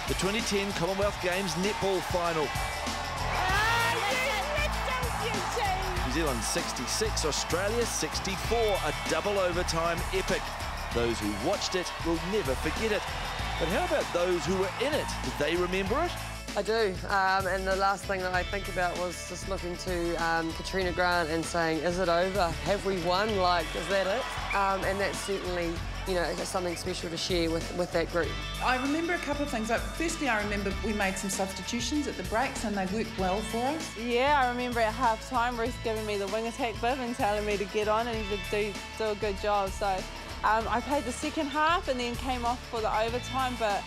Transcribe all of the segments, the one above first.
The 2010 Commonwealth Games netball final. New Zealand 66, Australia 64, a double overtime epic. Those who watched it will never forget it. But how about those who were in it? Did they remember it? I do, and the last thing that I think about was just looking to Katrina Grant and saying, is it over? Have we won? Like, is that it? And that's certainly, you know, something special to share with that group. I remember a couple of things. Like, firstly, I remember we made some substitutions at the breaks and they worked well for us. Yeah, I remember at half-time, Ruth giving me the wing attack bib and telling me to get on and he did do a good job. So I played the second half and then came off for the overtime, but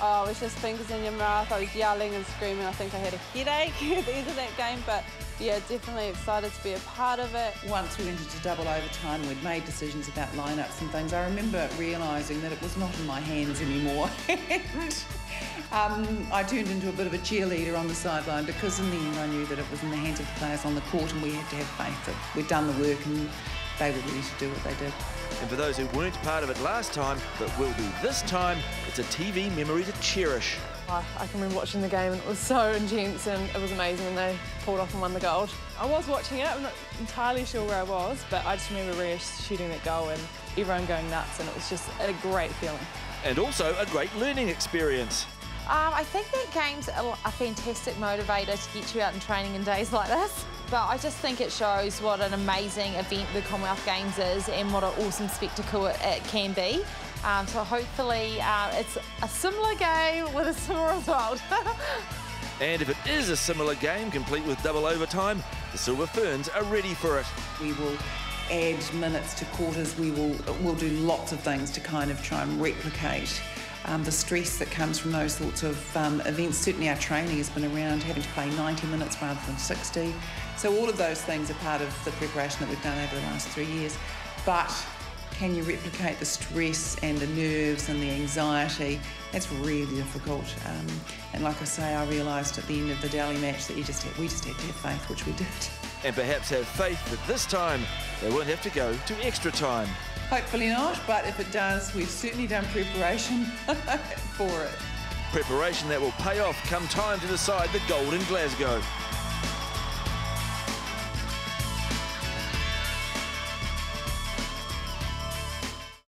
oh, it was just fingers in your mouth. I was yelling and screaming. I think I had a headache at the end of that game, but yeah, definitely excited to be a part of it. Once we went into double overtime, we'd made decisions about lineups and things. I remember realising that it was not in my hands anymore. And I turned into a bit of a cheerleader on the sideline because in the end I knew that it was in the hands of the players on the court and we had to have faith that we'd done the work and they were ready to do what they did. And for those who weren't part of it last time, but will be this time, it's a TV memory to cherish. I can remember watching the game and it was so intense and it was amazing when they pulled off and won the gold. I was watching it, I'm not entirely sure where I was, but I just remember Rhea shooting that goal and everyone going nuts and it was just a great feeling. And also a great learning experience. I think that game's a fantastic motivator to get you out in training in days like this. But I just think it shows what an amazing event the Commonwealth Games is and what an awesome spectacle it can be. So hopefully it's a similar game with a similar result. And if it is a similar game, complete with double overtime, the Silver Ferns are ready for it. We will add minutes to quarters. We'll do lots of things to kind of try and replicate the stress that comes from those sorts of events. Certainly our training has been around having to play 90 minutes rather than 60. So all of those things are part of the preparation that we've done over the last 3 years. But can you replicate the stress and the nerves and the anxiety? That's really difficult. And like I say, I realised at the end of the Delhi match that we just had to have faith, which we did. And perhaps have faith that this time they won't have to go to extra time. Hopefully not, but if it does, we've certainly done preparation for it. Preparation that will pay off come time to decide the gold in Glasgow.